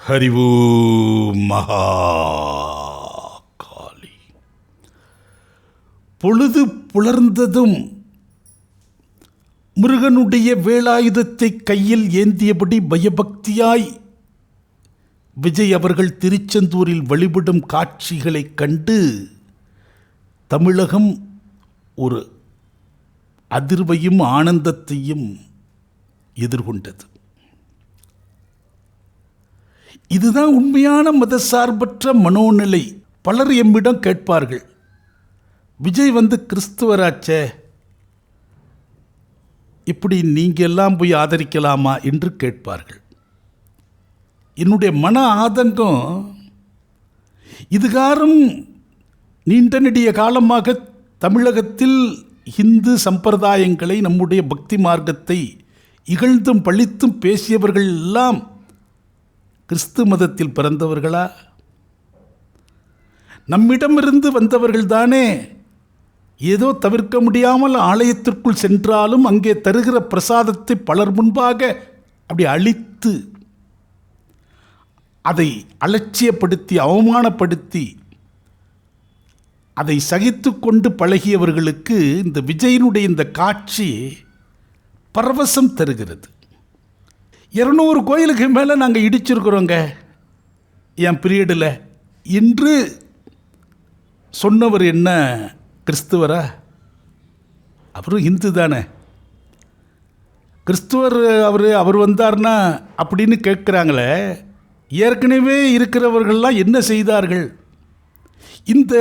ஹரிவூ மகா காளி. பொழுது புலர்ந்ததும் முருகனுடைய வேலாயுதத்தை கையில் ஏந்தியபடி பயபக்தியாய் விஜய் அவர்கள் திருச்செந்தூரில் வழிபடும் காட்சிகளைக் கண்டு தமிழகம் ஒரு அதிர்வையும் ஆனந்தத்தையும் எதிர்கொண்டது. இதுதான் உண்மையான மதசார்பற்ற மனோநிலை. பலர் எம்மிடம் கேட்பார்கள், விஜய் கிறிஸ்துவராச்சே, இப்படி நீங்கள் எல்லாம் போய் ஆதரிக்கலாமா என்று கேட்பார்கள். என்னுடைய மன ஆதங்கம், இதுகாரும் நீண்ட நெடிய காலமாக தமிழகத்தில் இந்து சம்பிரதாயங்களை, நம்முடைய பக்தி மார்க்கத்தை இகழ்ந்தும் பழித்தும் பேசியவர்கள் எல்லாம் கிறிஸ்து மதத்தில் பிறந்தவர்களா? நம்மிடமிருந்து வந்தவர்கள்தானே. ஏதோ தவிர்க்க முடியாமல் ஆலயத்திற்குள் சென்றாலும் அங்கே தருகிற பிரசாதத்தை பலர் முன்பாக அப்படி அழித்து, அதை அலட்சியப்படுத்தி அவமானப்படுத்தி அதை சகித்து கொண்டு பழகியவர்களுக்கு இந்த விஜயனுடைய இந்த காட்சி பரவசம் தருகிறது. 200 கோயிலுக்கு மேலே நாங்கள் இடிச்சிருக்கிறோங்க என் பீரியடில் என்று சொன்னவர் என்ன கிறிஸ்துவரா? அவரும் இந்து தானே. கிறிஸ்துவர் அவர் வந்தார்னா அப்படின்னு கேட்குறாங்களே. ஏற்கனவே இருக்கிறவர்கள்லாம் என்ன செய்தார்கள்? இந்த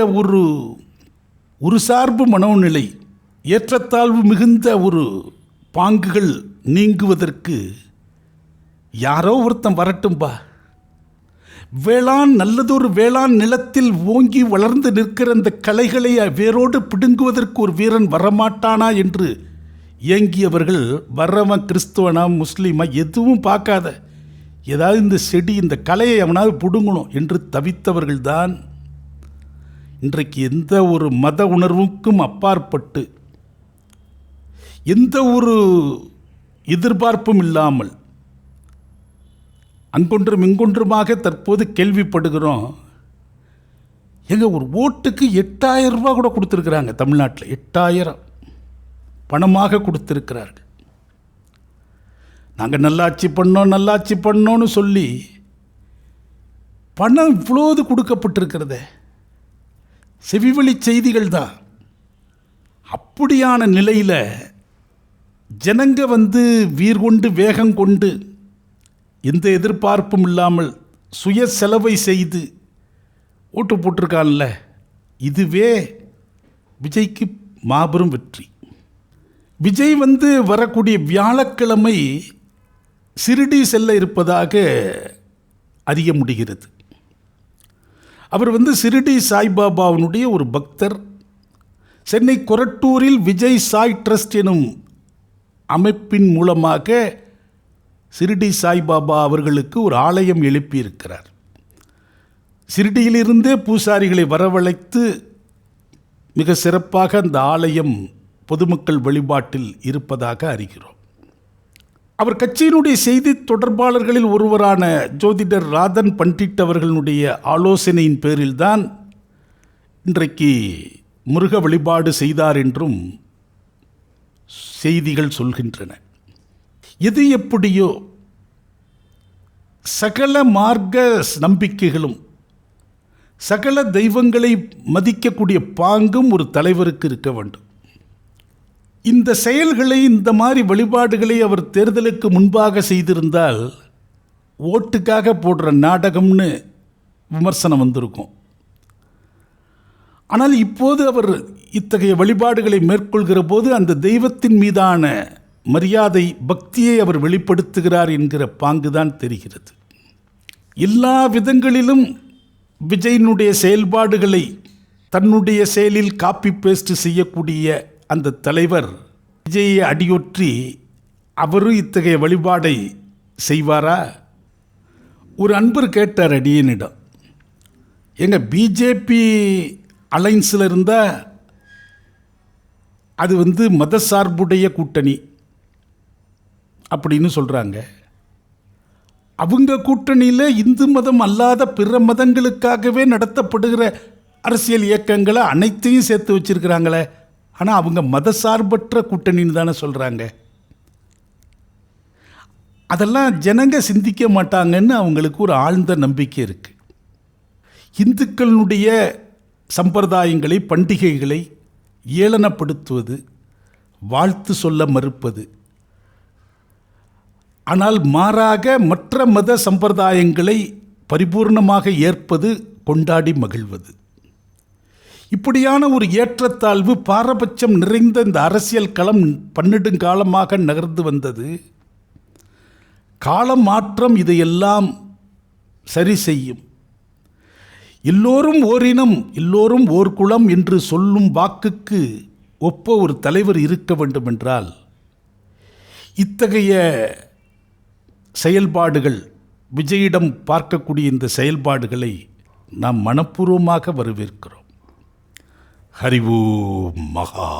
ஒரு சார்பு மனோநிலை, ஏற்றத்தாழ்வு மிகுந்த ஒரு பாங்குகள் நீங்குவதற்கு யாரோ ஒருத்தன் வரட்டும்பா. நல்லதொரு வேளாண் நிலத்தில் ஓங்கி வளர்ந்து நிற்கிற அந்த கலைகளை வேரோடு பிடுங்குவதற்கு ஒரு வீரன் வரமாட்டானா என்று ஏங்கியவர்கள், வர்றவன் கிறிஸ்துவனா முஸ்லீமா எதுவும் பார்க்காத, ஏதாவது இந்த செடி இந்த கலையை அவனாவது பிடுங்கணும் என்று தவித்தவர்கள்தான் இன்றைக்கு எந்த ஒரு மத உணர்வுக்கும் அப்பாற்பட்டு, எந்த ஒரு எதிர்பார்ப்பும் இல்லாமல் அங்கொன்றும் இங்கொன்றுமாக தற்போது கேள்விப்படுகிறோம். ஒரு ஓட்டுக்கு 8000 ரூபா கூட கொடுத்துருக்குறாங்க தமிழ்நாட்டில். 8000 பணமாக கொடுத்துருக்கிறார்கள். நாங்கள் நல்லாட்சி பண்ணோன்னு சொல்லி பணம் இவ்வளோது கொடுக்கப்பட்டிருக்கிறதே. செவிவழி செய்திகள் தான். அப்படியான நிலையில் ஜனங்க வீர் கொண்டு வேகம் கொண்டு எந்த எதிர்பார்ப்பும் இல்லாமல் சுய செலவை செய்து ஓட்டு போட்டிருக்கான்ல, இதுவே விஜய்க்கு மாபெரும் வெற்றி. விஜய் வரக்கூடிய வியாழக்கிழமை சிறுடி செல்ல இருப்பதாக அறிய முடிகிறது. அவர் சிறுடி சாய்பாபாவினுடைய ஒரு பக்தர். சென்னை கொரட்டூரில் விஜய் சாய் ட்ரஸ்ட் எனும் அமைப்பின் மூலமாக சிறுடி சாய்பாபா அவர்களுக்கு ஒரு ஆலயம் எழுப்பியிருக்கிறார். சிறுடியிலிருந்தே பூசாரிகளை வரவழைத்து மிக சிறப்பாக அந்த ஆலயம் பொதுமக்கள் வழிபாட்டில் இருப்பதாக அறிகிறோம். அவர் கட்சியினுடைய செய்தி தொடர்பாளர்களில் ஒருவரான ஜோதிடர் ராதன் பண்டிட் அவர்களுடைய ஆலோசனையின் பேரில்தான் இன்றைக்கு முருக வழிபாடு செய்தார் என்றும் செய்திகள் சொல்கின்றன. எது எப்படியோ, சகல மார்க்க நம்பிக்கைகளும் சகல தெய்வங்களை மதிக்கக்கூடிய பாங்கும் ஒரு தலைவருக்கு இருக்க வேண்டும். இந்த செயல்களை, இந்த மாதிரி வழிபாடுகளை அவர் தேர்தலுக்கு முன்பாக செய்திருந்தால் ஓட்டுக்காக போடுற நாடகம்னு விமர்சனம் வந்திருக்கும். ஆனால் இப்போது அவர் இத்தகைய வழிபாடுகளை மேற்கொள்கிற போது அந்த தெய்வத்தின் மீதான மரியாதை, பக்தியை அவர் வெளிப்படுத்துகிறார் என்கிற பாங்குதான் தெரிகிறது. எல்லா விதங்களிலும் விஜயினுடைய செயல்பாடுகளை தன்னுடைய செயலில் காப்பி பேஸ்ட் செய்யக்கூடிய அந்த தலைவர் விஜயை அடியொற்றி அவரும் இத்தகைய வழிபாடை செய்வாரா? ஒரு அன்பர் கேட்டார் அடியனிடம், பிஜேபி அலைன்ஸில் இருந்தால் அது மதசார்புடைய கூட்டணி அப்படின்னு சொல்கிறாங்க. அவங்க கூட்டணியில் இந்து மதம் அல்லாத பிற மதங்களுக்காகவே நடத்தப்படுகிற அரசியல் இயக்கங்களை அனைத்தையும் சேர்த்து வச்சிருக்கிறாங்களே. ஆனால் அவங்க மதசார்பற்ற கூட்டணின்னு தானே சொல்கிறாங்க. அதெல்லாம் ஜனங்க சிந்திக்க மாட்டாங்கன்னு அவங்களுக்கு ஒரு ஆழ்ந்த நம்பிக்கை இருக்குது. இந்துக்களுடைய சம்பிரதாயங்களை, பண்டிகைகளை ஏளனப்படுத்துவது, வாழ்த்து சொல்ல மறுப்பது, ஆனால் மாறாக மற்ற மத சம்பிரதாயங்களை பரிபூர்ணமாக ஏற்பது, கொண்டாடி மகிழ்வது, இப்படியான ஒரு ஏற்றத்தாழ்வு பாரபட்சம் நிறைந்த இந்த அரசியல் களம் பன்னெடுங்காலமாக நகர்ந்து வந்தது. காலம் மாற்றம் இதையெல்லாம் சரி செய்யும். எல்லோரும் ஓரினம், எல்லோரும் ஓர் குலம் என்று சொல்லும் வாக்குக்கு ஒப்ப ஒரு தலைவர் இருக்க வேண்டுமென்றால் இத்தகைய செயல்பாடுகள், விஜயிடம் பார்க்கக்கூடிய இந்த செயல்பாடுகளை நாம் மனப்பூர்வமாக வரவேற்கிறோம். ஹரி ஓம் மகா